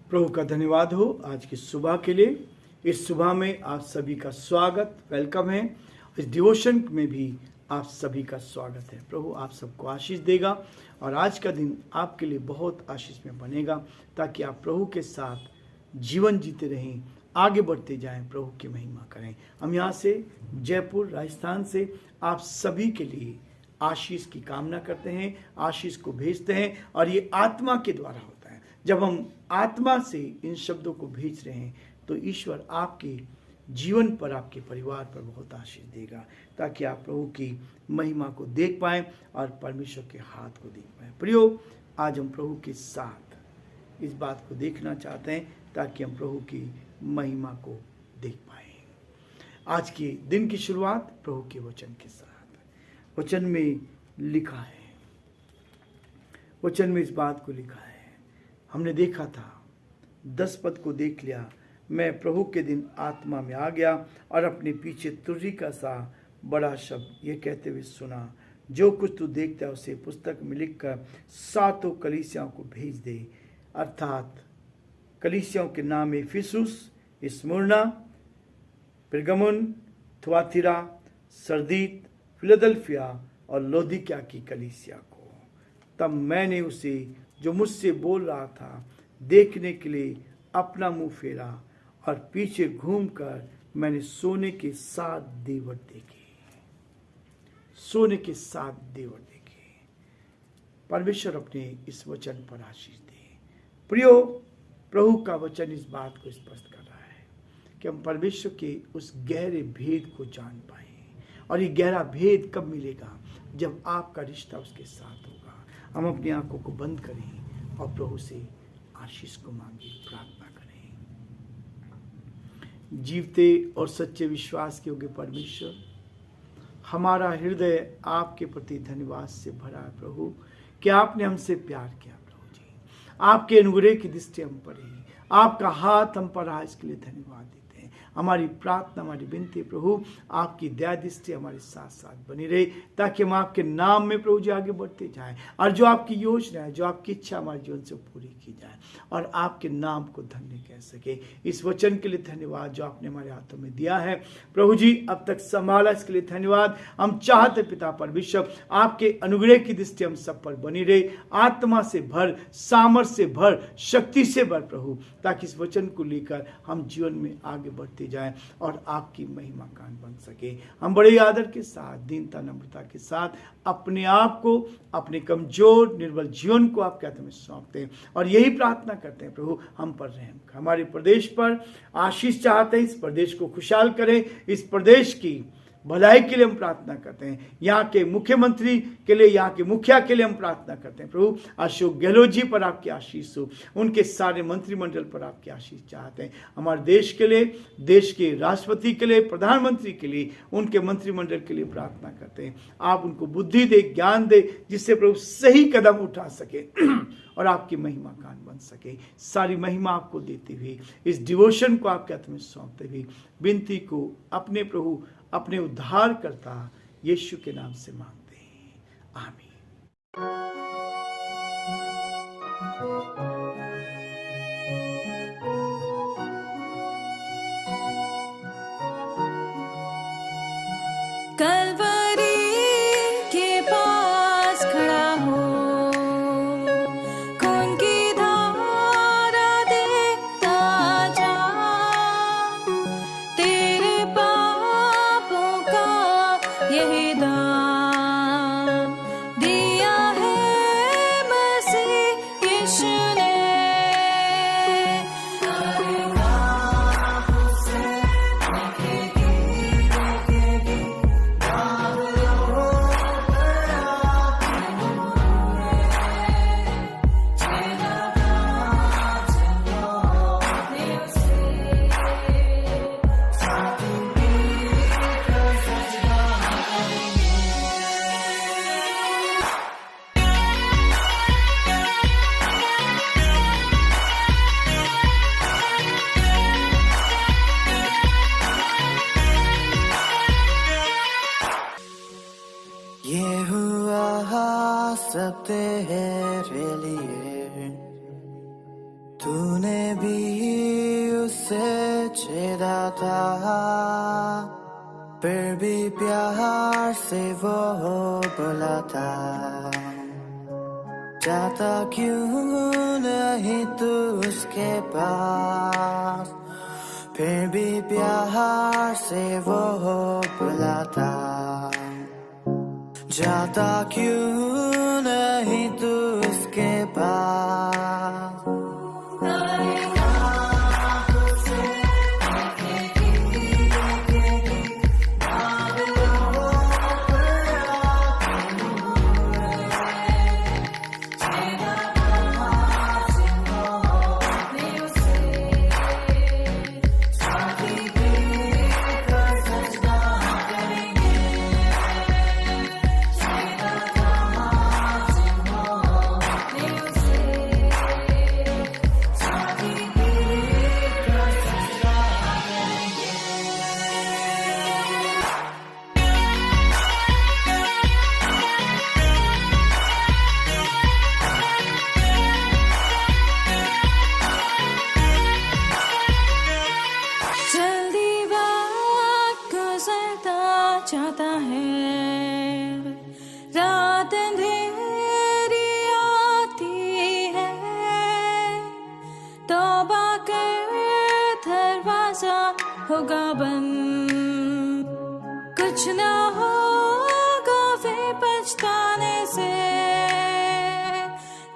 प्रभु का धन्यवाद हो आज की सुबह के लिए। इस सुबह में आप सभी का स्वागत, वेलकम है। इस डिवोशन में भी आप सभी का स्वागत है। प्रभु आप सबको आशीष देगा और आज का दिन आपके लिए बहुत आशीष में बनेगा, ताकि आप प्रभु के साथ जीवन जीते रहें, आगे बढ़ते जाएं, प्रभु की महिमा करें। हम यहाँ से जयपुर राजस्थान से आप सभी के लिए आशीष की कामना करते हैं, आशीष को भेजते हैं, और ये आत्मा के द्वारा होता है। जब हम आत्मा से इन शब्दों को भेज रहे हैं तो ईश्वर आपके जीवन पर, आपके परिवार पर बहुत आशीष देगा, ताकि आप प्रभु की महिमा को देख पाएं और परमेश्वर के हाथ को देख पाएं। प्रियो, आज हम प्रभु के साथ इस बात को देखना चाहते हैं ताकि हम प्रभु की महिमा को देख पाएं। आज के दिन की शुरुआत प्रभु के वचन के साथ। वचन में लिखा है, वचन में इस बात को लिखा है, हमने देखा था 10 पद को देख लिया। मैं प्रभु के दिन आत्मा में आ गया और अपने पीछे तुरही का सा बड़ा शब्द ये कहते हुए सुना, जो कुछ तू देखता है उसे पुस्तक में लिखकर 7 कलीसियाओं को भेज दे। अर्थात कलीसियाओं के नाम Ephesus, Smyrna, Pergamum, Thyatira, सरदीत, Philadelphia और लौदीकिया की कलीसिया को। तब मैंने उसे जो मुझसे बोल रहा था देखने के लिए अपना मुंह फेरा, और पीछे घूमकर मैंने सोने के 7 देवट देखे। सोने के 7 देवट देखे। परमेश्वर अपने इस वचन पर आशीष दे। प्रियो, प्रभु का वचन इस बात को स्पष्ट कर रहा है कि हम परमेश्वर के उस गहरे भेद को जान पाए। और ये गहरा भेद कब मिलेगा? जब आपका रिश्ता उसके साथ होगा। हम अपनी आंखों को बंद करें और प्रभु से आशीष को मांगे, प्रार्थना करें। जीवते और सच्चे विश्वास के योग्य परमेश्वर, हमारा हृदय आपके प्रति धन्यवाद से भरा है प्रभु, कि आपने हमसे प्यार किया। प्रभु जी, आपके अनुग्रह की दृष्टि हम पर है, आपका हाथ हम पर है, इसके लिए धन्यवाद देते हैं। हमारी प्रार्थना, हमारी विनती प्रभु, आपकी दया दृष्टि हमारे साथ साथ बनी रहे, ताकि हम आपके नाम में प्रभु जी आगे बढ़ते जाएं, और जो आपकी योजना है, जो आपकी इच्छा हमारे जीवन से पूरी की जाए, और आपके नाम को धन्य कह सके। इस वचन के लिए धन्यवाद जो आपने हमारे हाथों में दिया है प्रभु जी, अब तक संभाला, इसके लिए धन्यवाद। हम चाहते पिता परमेश्वर, आपके अनुग्रह की दृष्टि हम सब पर बनी रहे, आत्मा से भर, सामर्थ्य से भर, शक्ति से भर प्रभु, ताकि इस वचन को लेकर हम जीवन में आगे बढ़ते जाएं और आपकी महिमा कान बन सके। हम बड़े आदर के साथ, दीनता, नम्रता के साथ अपने आप को, अपने कमजोर निर्बल जीवन को आपके हाथ में सौंपते हैं, और यही प्रार्थना करते हैं प्रभु, हम पर रहम, हमारे प्रदेश पर आशीष चाहते हैं। इस प्रदेश को खुशहाल करें, इस प्रदेश की भलाई के लिए हम प्रार्थना करते हैं। यहाँ के मुख्यमंत्री के लिए, यहाँ के मुखिया के लिए हम प्रार्थना करते हैं प्रभु, अशोक गहलोत जी पर आपकी आशीष हो, उनके सारे मंत्रिमंडल पर आपकी आशीष चाहते हैं। हमारे देश के लिए, देश के राष्ट्रपति के लिए, प्रधानमंत्री के लिए, उनके मंत्रिमंडल के लिए प्रार्थना करते हैं। आप उनको बुद्धि दे, ज्ञान दे, जिससे प्रभु सही कदम उठा सके और आपकी महिमा कान बन सके। सारी महिमा आपको देते हुए, इस डिवोशन को आपके हाथ में सौंपते हुए, विनती को अपने प्रभु, अपने उद्धारकर्ता यीशु के नाम से मांगते हैं, आमीन। कलवरी के पास खड़ा हो, खून की धारा देखता जा, तेरे पापों का यही दाम दिया है मसीह यीशु ने। तूने भी उसे छेड़ा था, फिर भी प्यार से वो बोला था, जाता क्यों नहीं तू उसके पास, फिर भी प्यार से वो बोला था, जाता क्यों नहीं तू उसके पास। जल्दी वक्त गुजरता जाता है, रात अंधेरी आती है, तौबा कर दरवाजा होगा बंद, कुछ ना होगा फिर पछताने से,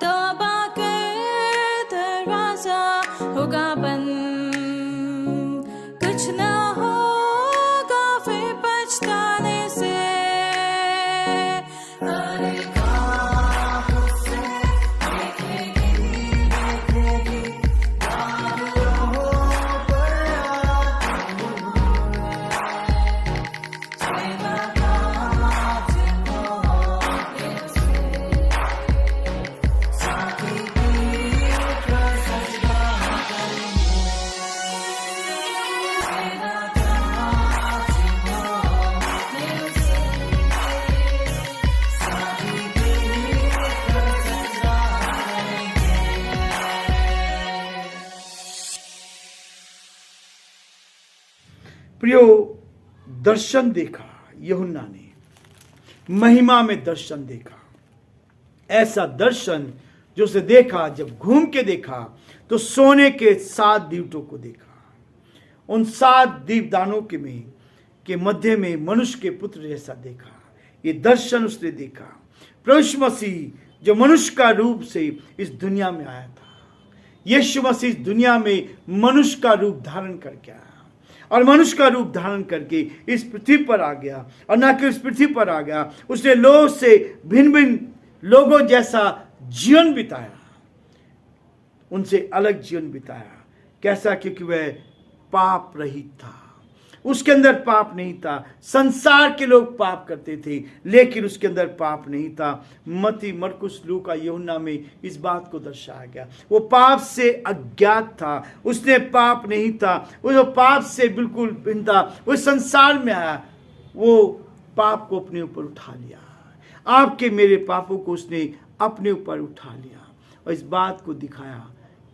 तौबा कर दरवाजा होगा बंद, कुछ ना होगा फिर पछताने से। प्रियो, दर्शन देखा यूहन्ना ने, महिमा में दर्शन देखा। ऐसा दर्शन जो उसे देखा, जब घूम के देखा तो सोने के 7 दीवटों को देखा। उन 7 दीपदानों के मध्य में मनुष्य के पुत्र जैसा देखा। ये दर्शन उसने देखा। प्रभु यीशु मसीह जो मनुष्य का रूप से इस दुनिया में आया था, यीशु मसीह इस दुनिया में मनुष्य का रूप धारण करके आया और मनुष्य का रूप धारण करके इस पृथ्वी पर आ गया। और न कि इस पृथ्वी पर आ गया, उसने लोगों से भिन्न भिन्न लोगों जैसा जीवन बिताया, उनसे अलग जीवन बिताया। कैसा? क्योंकि वह पाप रहित था, उसके अंदर पाप नहीं था। संसार के लोग पाप करते थे, लेकिन उसके अंदर पाप नहीं था। मत्ती, मरकुस, लूका, यूहन्ना में इस बात को दर्शाया गया। वो पाप से अज्ञात था, उसने पाप नहीं था, वो पाप से बिल्कुल भिन्न था। वो संसार में आया, वो पाप को अपने ऊपर उठा लिया। आपके मेरे पापों को उसने अपने ऊपर उठा लिया और इस बात को दिखाया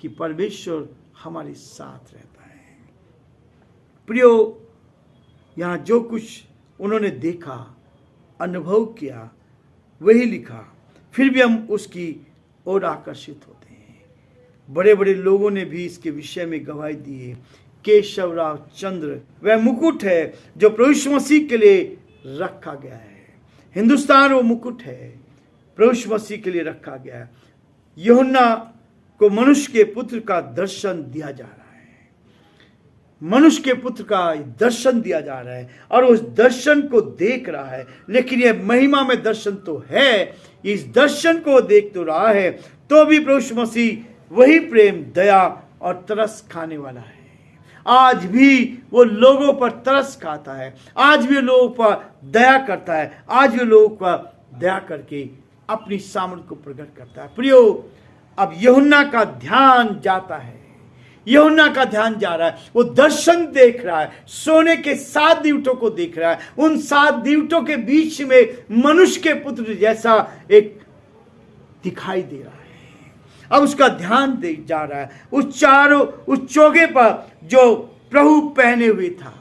कि परमेश्वर हमारे साथ रहता है। प्रियो, यहाँ जो कुछ उन्होंने देखा, अनुभव किया, वही लिखा। फिर भी हम उसकी ओर आकर्षित होते हैं। बड़े बड़े लोगों ने भी इसके विषय में गवाही दी है। केशवराव चंद्र वह मुकुट है जो प्रभु यीशु मसीह के लिए रखा गया है। हिंदुस्तान वो मुकुट है, प्रभु यीशु मसीह के लिए रखा गया है। यूहन्ना को मनुष्य के पुत्र का दर्शन दिया जा रहा है। मनुष्य के पुत्र का दर्शन दिया जा रहा है और उस दर्शन को देख रहा है। लेकिन यह महिमा में दर्शन तो है, इस दर्शन को देख तो रहा है, तो भी प्रभु यीशु मसीह वही प्रेम, दया और तरस खाने वाला है। आज भी वो लोगों पर तरस खाता है, आज भी लोगों पर दया करता है, आज भी लोगों पर दया करके अपनी सामर्थ को प्रकट करता है। प्रियो, अब यूहन्ना का ध्यान जाता है, यूहन्ना का ध्यान जा रहा है। वो दर्शन देख रहा है, सोने के 7 दीवटों को देख रहा है। उन 7 दीवटों के बीच में मनुष्य के पुत्र जैसा एक दिखाई दे रहा है। अब उसका ध्यान दे जा रहा है उस चोगे पर जो प्रभु पहने हुए था,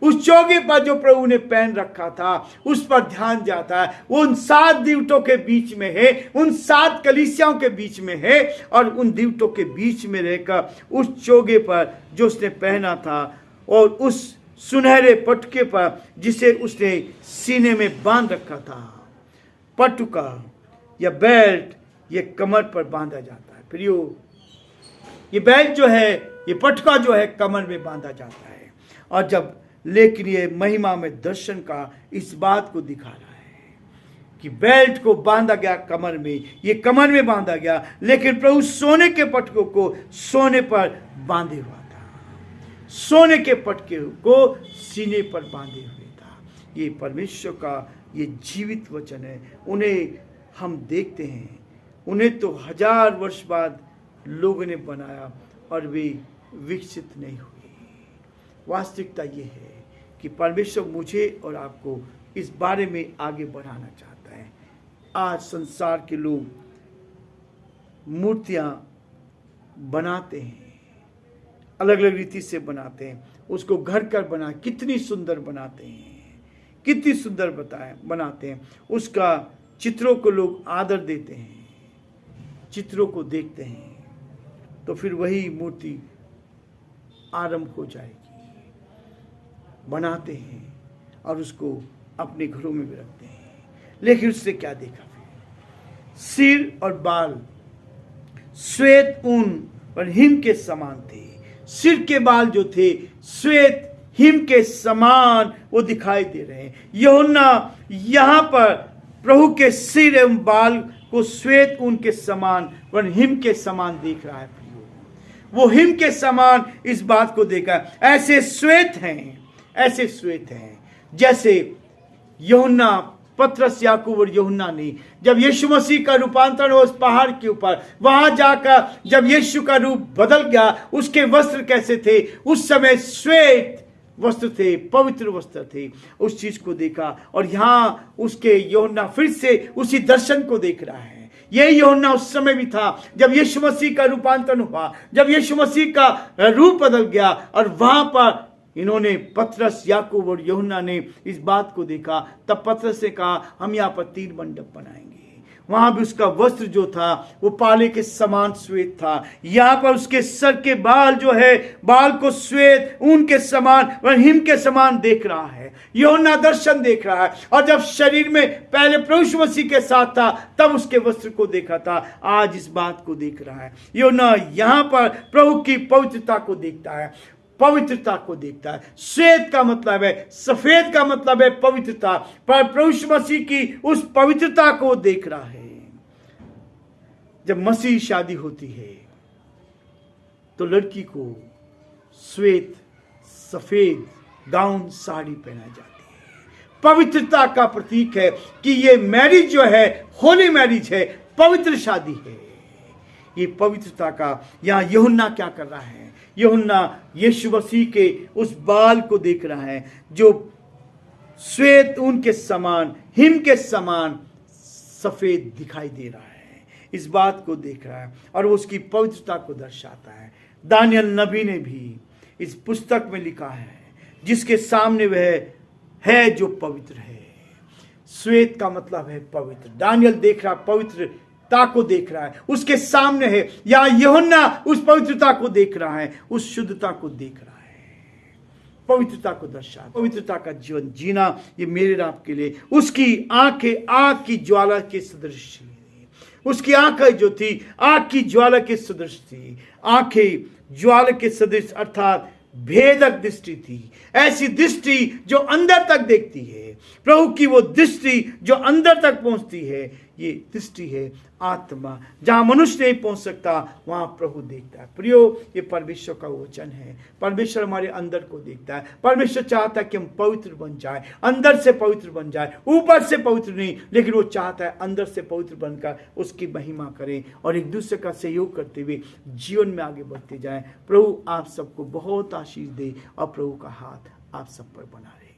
उस चोगे पर जो प्रभु ने पहन रखा था, उस पर ध्यान जाता है। वो उन 7 दीवटों के बीच में है, उन 7 कलीसियाओं के बीच में है, और उन दीवटों के बीच में रहकर उस चोगे पर जो उसने पहना था और उस सुनहरे पटके पर जिसे उसने सीने में बांध रखा था, पटुका या बेल्ट, ये कमर पर बांधा जाता है। प्रियो, ये बेल्ट जो है, ये पटका जो है, कमर में बांधा जाता है। और जब लेकिन ये महिमा में दर्शन का इस बात को दिखा रहा है कि बेल्ट को बांधा गया कमर में, ये कमर में बांधा गया, लेकिन प्रभु सोने के पटकों को सोने पर बांधे हुआ था, सोने के पटके को सीने पर बांधे हुए था। ये परमेश्वर का ये जीवित वचन है। उन्हें हम देखते हैं, उन्हें तो 1000 वर्ष बाद लोगों ने बनाया और वे विकसित नहीं हुए। वास्तविकता ये है कि परमेश्वर मुझे और आपको इस बारे में आगे बढ़ाना चाहता है। आज संसार के लोग मूर्तियां बनाते हैं, अलग अलग रीति से बनाते हैं, उसको घर कर बना कितनी सुंदर बनाते हैं, कितनी सुंदर बनाते हैं। उसका चित्रों को लोग आदर देते हैं, चित्रों को देखते हैं, तो फिर वही मूर्ति आरंभ हो जाएगी। बनाते हैं और उसको अपने घरों में भी रखते हैं, लेकिन उससे क्या देखा फिर? सिर और बाल श्वेत ऊन और हिम के समान थे। सिर के बाल जो थे श्वेत हिम के समान वो दिखाई दे रहे हैं। यूहन्ना यहाँ पर प्रभु के सिर एवं बाल को श्वेत ऊन के समान व हिम के समान देख रहा है। वो हिम के समान इस बात को देखा, ऐसे श्वेत हैं, ऐसे श्वेत हैं जैसे यूहन्ना, पतरस, याकूब और यूहन्ना ने जब यीशु मसीह का रूपांतरण हो उस पहाड़ के ऊपर, वहां जाकर जब यीशु का रूप बदल गया, उसके वस्त्र कैसे थे? उस समय श्वेत वस्त्र थे, पवित्र वस्त्र थे। उस चीज को देखा और यहाँ उसके यूहन्ना फिर से उसी दर्शन को देख रहा है। यही यूहन्ना उस समय भी था जब यीशु मसीह का रूपांतरण हुआ, जब यीशु मसीह का रूप बदल गया, और वहां पर इन्होंने, पतरस, याकूब और यूहन्ना ने इस बात को देखा। तब पतरस ने कहा, हम यहाँ पर 3 मंडप बनाएंगे। वहां भी उसका वस्त्र जो था वो पाले के समान श्वेत था। यहाँ पर उसके सर के बाल जो है, बाल को श्वेत ऊन के समान व हिम के समान देख रहा है। यूहन्ना दर्शन देख रहा है। और जब शरीर में पहले प्रभु यीशु मसीह के साथ था तब उसके वस्त्र को देखा था, आज इस बात को देख रहा है। यूहन्ना यहाँ पर प्रभु की पवित्रता को देखता है, पवित्रता को देखता है। श्वेत का मतलब है, सफेद का मतलब है पवित्रता, पर प्रभु यीशु मसीह की उस पवित्रता को देख रहा है। जब मसीह शादी होती है तो लड़की को श्वेत सफेद गाउन साड़ी पहनाई जाती है। पवित्रता का प्रतीक है कि ये मैरिज जो है होली मैरिज है, पवित्र शादी है। ये पवित्रता का यहाँ यूहन्ना क्या कर रहा है? यूहन्ना यीशु मसीह के उस बाल को देख रहा है जो श्वेत ऊन के समान, हिम के समान सफेद दिखाई दे रहा है। इस बात को देख रहा है और वो उसकी पवित्रता को दर्शाता है। दानियल नबी ने भी इस पुस्तक में लिखा है, जिसके सामने वह है जो पवित्र है। श्वेत का मतलब है पवित्र। दानियल देख रहा, पवित्रता को देख रहा है, उसके सामने है। या यूहन्ना उस पवित्रता को देख रहा है, उस शुद्धता को देख रहा है, पवित्रता को दर्शा। पवित्रता का जीवन जीना ये मेरे आपके लिए, उसकी आंखें आग की ज्वाला के सदृश थी। उसकी आंखें जो थी आग की ज्वाला के सदृश थी। आंखें ज्वाला के सदृश अर्थात भेदक दृष्टि थी। ऐसी दृष्टि जो अंदर तक देखती है, प्रभु की वो दृष्टि जो अंदर तक पहुंचती है। ये दृष्टि है आत्मा, जहां मनुष्य नहीं पहुंच सकता वहां प्रभु देखता है। प्रियो, ये परमेश्वर का वचन है। परमेश्वर हमारे अंदर को देखता है। परमेश्वर चाहता है कि हम पवित्र बन जाए, अंदर से पवित्र बन जाए, ऊपर से पवित्र नहीं, लेकिन वो चाहता है अंदर से पवित्र बनकर उसकी महिमा करें और एक दूसरे का सहयोग करते हुए जीवन में आगे बढ़ते जाएं। प्रभु आप सबको बहुत आशीष दे और प्रभु का हाथ आप सब पर बनाए।